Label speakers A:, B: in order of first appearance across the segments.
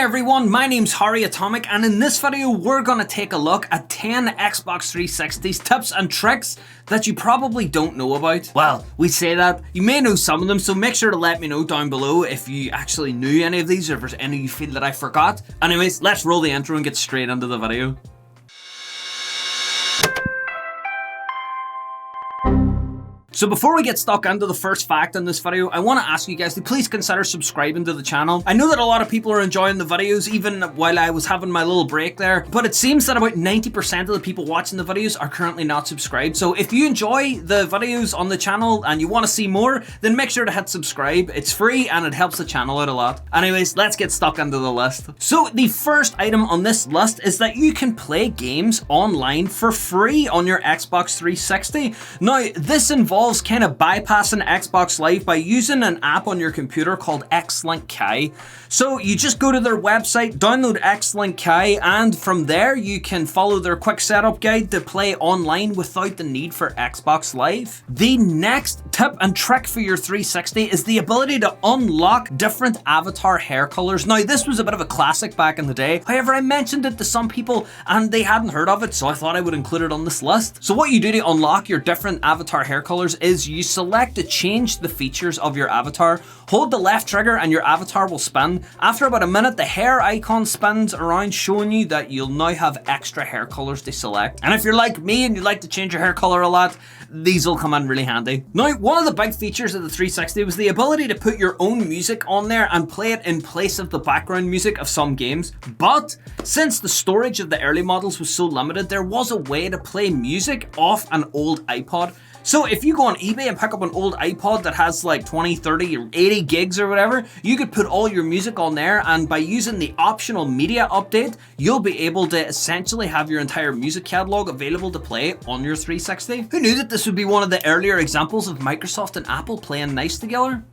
A: everyone, my name's HarryAtomic, and in this video we're gonna take a look at 10 Xbox 360's tips and tricks that you probably don't know about. Well, we say that, you may know some of them, so make sure to let me know down below if you actually knew any of these or if there's any you feel that I forgot. Anyways, let's roll the intro and get straight into the video. So before we get stuck into the first fact in this video, I want to ask you guys to please consider subscribing to the channel. I know that a lot of people are enjoying the videos even while I was having my little break there, but it seems that about 90% of the people watching the videos are currently not subscribed. So if you enjoy the videos on the channel and you want to see more, then make sure to hit subscribe. It's free and it helps the channel out a lot. Anyways, let's get stuck into the list. So the first item on this list is that you can play games online for free on your Xbox 360. Now, this involves kind of bypassing Xbox Live by using an app on your computer called Xlink Kai. So you just go to their website, download Xlink Kai, and from there you can follow their quick setup guide to play online without the need for Xbox Live. The next tip and trick for your 360 is the ability to unlock different avatar hair colors. Now, this was a bit of a classic back in the day. However, I mentioned it to some people and they hadn't heard of it, so I thought I would include it on this list. So what you do to unlock your different avatar hair colors is you select to change the features of your avatar, hold the left trigger and your avatar will spin. After about a minute, the hair icon spins around showing you that you'll now have extra hair colors to select. And if you're like me and you like to change your hair color a lot, these will come in really handy. Now, one of the big features of the 360 was the ability to put your own music on there and play it in place of the background music of some games. But since the storage of the early models was so limited, there was a way to play music off an old iPod. So if you go on eBay and pick up an old iPod that has like 20, 30, or 80 gigs or whatever, you could put all your music on there, and by using the optional media update, you'll be able to essentially have your entire music catalog available to play on your 360. Who knew that this would be one of the earlier examples of Microsoft and Apple playing nice together?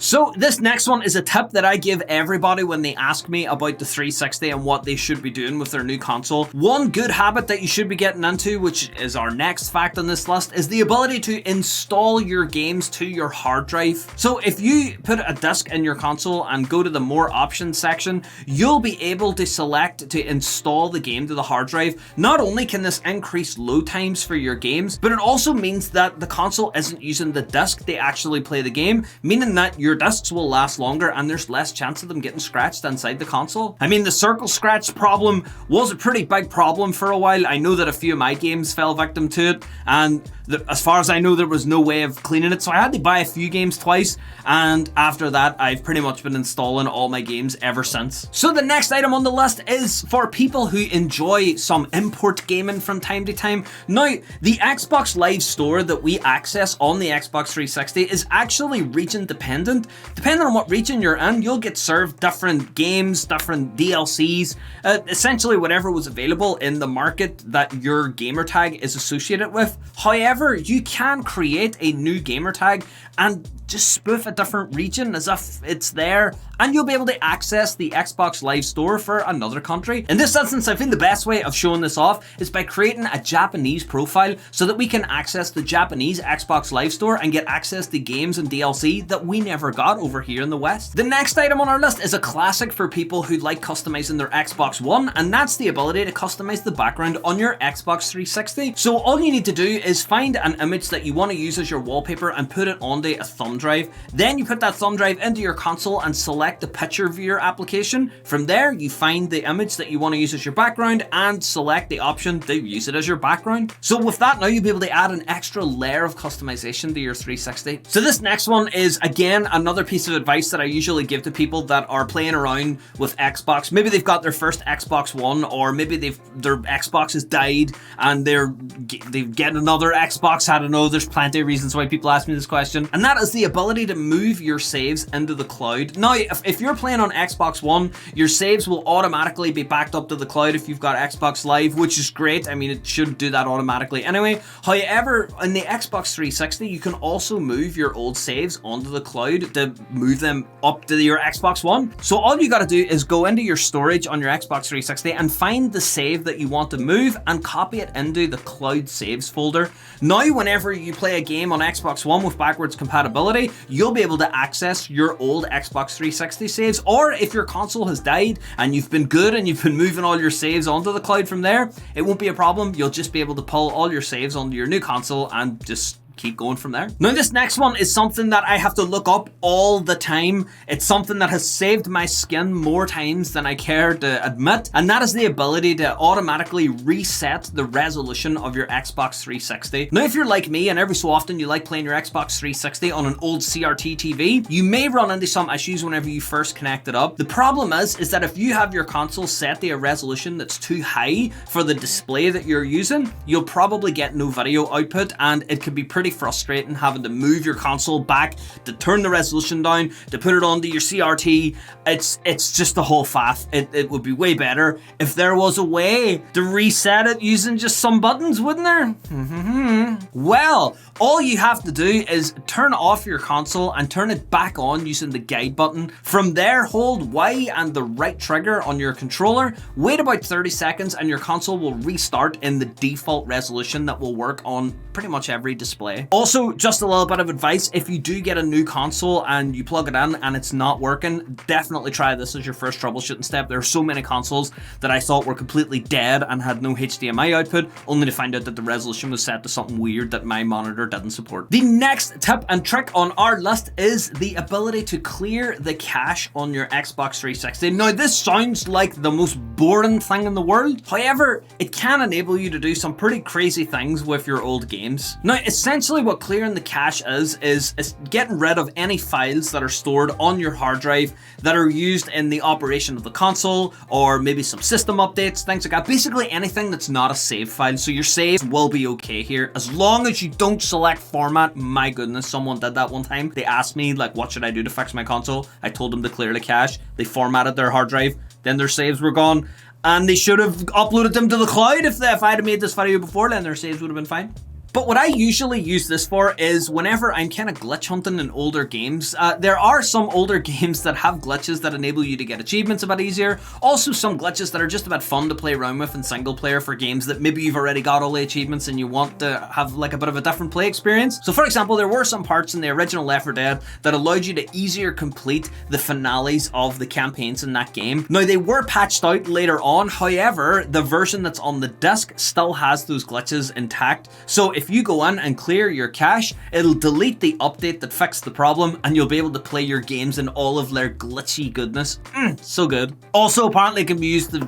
A: So this next one is a tip that I give everybody when they ask me about the 360 and what they should be doing with their new console. One good habit that you should be getting into, which is our next fact on this list, is the ability to install your games to your hard drive. So if you put a disc in your console and go to the more options section, you'll be able to select to install the game to the hard drive. Not only can this increase load times for your games, but it also means that the console isn't using the disc to actually play the game, meaning that your discs will last longer and there's less chance of them getting scratched inside the console. I mean, the circle scratch problem was a pretty big problem for a while. I know that a few of my games fell victim to it, and as far as I know, there was no way of cleaning it, so I had to buy a few games twice, and after that I've pretty much been installing all my games ever since. So the next item on the list is for people who enjoy some import gaming from time to time. Now, the Xbox Live store that we access on the Xbox 360 is actually region dependent. Depending on what region you're in, you'll get served different games, different DLCs, essentially whatever was available in the market that your gamer tag is associated with. However, you can create a new gamer tag and just spoof a different region as if it's there, and you'll be able to access the Xbox Live store for another country. In this instance, I think the best way of showing this off is by creating a Japanese profile so that we can access the Japanese Xbox Live store and get access to games and DLC that we never got over here in the West. The next item on our list is a classic for people who like customizing their Xbox One, and that's the ability to customize the background on your Xbox 360. So all you need to do is find an image that you want to use as your wallpaper and put it onto a thumb drive. Then you put that thumb drive into your console and select the picture viewer application. From there, you find the image that you want to use as your background and select the option to use it as your background. So with that, now you'll be able to add an extra layer of customization to your 360. So this next one is, again, another piece of advice that I usually give to people that are playing around with Xbox. Maybe they've got their first Xbox One, or maybe their Xbox has died and they're getting another Xbox. I don't know, there's plenty of reasons why people ask me this question. And that is the ability to move your saves into the cloud. Now, if you're playing on Xbox One, your saves will automatically be backed up to the cloud if you've got Xbox Live, which is great. I mean, it should do that automatically anyway. However, in the Xbox 360, you can also move your old saves onto the cloud to move them up to your Xbox One. So all you gotta do is go into your storage on your Xbox 360 and find the save that you want to move and copy it into the cloud saves folder. Now, whenever you play a game on Xbox One with backwards compatibility, you'll be able to access your old Xbox 360 360 saves, or if your console has died and you've been good and you've been moving all your saves onto the cloud from there, it won't be a problem. You'll just be able to pull all your saves onto your new console and just keep going from there. Now this next one is something that I have to look up all the time. It's something that has saved my skin more times than I care to admit, and that is the ability to automatically reset the resolution of your Xbox 360. Now if you're like me and every so often you like playing your Xbox 360 on an old CRT TV, you may run into some issues whenever you first connect it up. The problem is that if you have your console set to a resolution that's too high for the display that you're using, you'll probably get no video output, and it can be pretty frustrating having to move your console back to turn the resolution down to put it onto your CRT. It's just a whole faff. It would be way better if there was a way to reset it using just some buttons, wouldn't there? Well, all you have to do is turn off your console and turn it back on using the guide button. From there, hold Y and the right trigger on your controller, wait about 30 seconds and your console will restart in the default resolution that will work on pretty much every display. Also, just a little bit of advice, if you do get a new console and you plug it in and it's not working, definitely try this as your first troubleshooting step. There are so many consoles that I thought were completely dead and had no HDMI output, only to find out that the resolution was set to something weird that my monitor didn't support. The next tip and trick on our list is the ability to clear the cache on your Xbox 360. Now, this sounds like the most boring thing in the world. However, it can enable you to do some pretty crazy things with your old games. Now, essentially what clearing the cache is getting rid of any files that are stored on your hard drive that are used in the operation of the console, or maybe some system updates, things like that. Basically anything that's not a save file. So your saves will be okay here, as long as you don't select format. My goodness, someone did that one time. They asked me, like, what should I do to fix my console? I told them to clear the cache. They formatted their hard drive, then their saves were gone, and they should have uploaded them to the cloud. If I had made this video before, then their saves would have been fine. But what I usually use this for is whenever I'm kind of glitch hunting in older games. There are some older games that have glitches that enable you to get achievements a bit easier. Also some glitches that are just a bit fun to play around with in single player for games that maybe you've already got all the achievements and you want to have like a bit of a different play experience. So for example, there were some parts in the original Left 4 Dead that allowed you to easier complete the finales of the campaigns in that game. Now they were patched out later on, however, the version that's on the disc still has those glitches intact. So if you go in and clear your cache, it'll delete the update that fixed the problem and you'll be able to play your games in all of their glitchy goodness. So good. Also, apparently it can be used to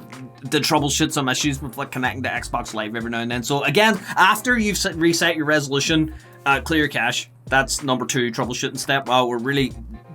A: troubleshoot some issues with like connecting to Xbox Live every now and then. So again, after you've reset your resolution, clear your cache. That's number 2 troubleshooting step. Wow, we're really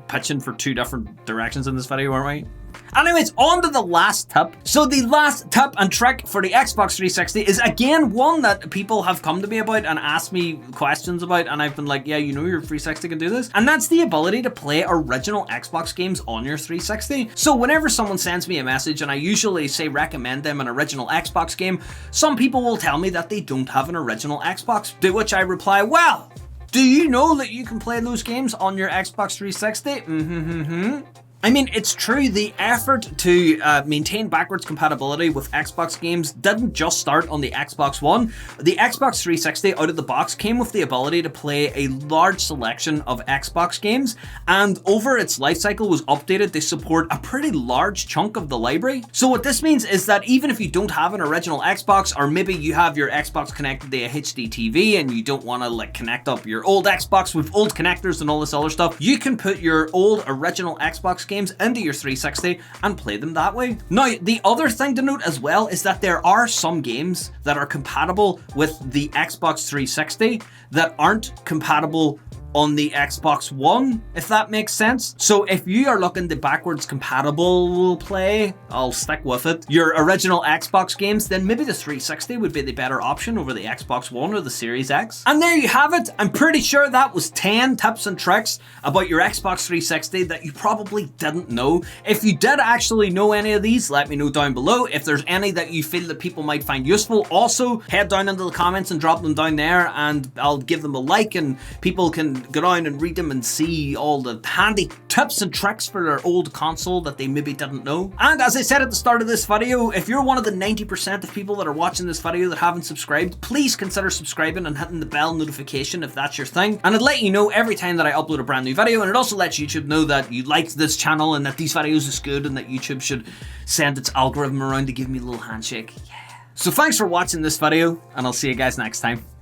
A: pitching for 2 different directions in this video, aren't we? Anyways, on to the last tip. So the last tip and trick for the Xbox 360 is again one that people have come to me about and asked me questions about, and I've been like, yeah, you know your 360 can do this. And that's the ability to play original Xbox games on your 360. So whenever someone sends me a message and I usually say recommend them an original Xbox game, some people will tell me that they don't have an original Xbox, to which I reply, well, do you know that you can play those games on your Xbox 360? I mean, it's true, the effort to maintain backwards compatibility with Xbox games didn't just start on the Xbox One. The Xbox 360 out of the box came with the ability to play a large selection of Xbox games, and over its life cycle was updated to support a pretty large chunk of the library. So what this means is that even if you don't have an original Xbox, or maybe you have your Xbox connected to a HD TV and you don't want to like connect up your old Xbox with old connectors and all this other stuff, you can put your old original Xbox games into your 360 and play them that way. Now, the other thing to note as well is that there are some games that are compatible with the Xbox 360 that aren't compatible on the Xbox One, if that makes sense. So if you are looking to backwards compatible play, I'll stick with it, your original Xbox games, then maybe the 360 would be the better option over the Xbox One or the Series X. And there you have it. I'm pretty sure that was 10 tips and tricks about your Xbox 360 that you probably didn't know. If you did actually know any of these, let me know down below. If there's any that you feel that people might find useful, also head down into the comments and drop them down there and I'll give them a like and people can go down and read them and see all the handy tips and tricks for their old console that they maybe didn't know. And as I said at the start of this video, if you're one of the 90% of people that are watching this video that haven't subscribed, please consider subscribing and hitting the bell notification if that's your thing. And it'll let you know every time that I upload a brand new video, and it also lets YouTube know that you liked this channel and that these videos is good and that YouTube should send its algorithm around to give me a little handshake. Yeah. So thanks for watching this video, and I'll see you guys next time.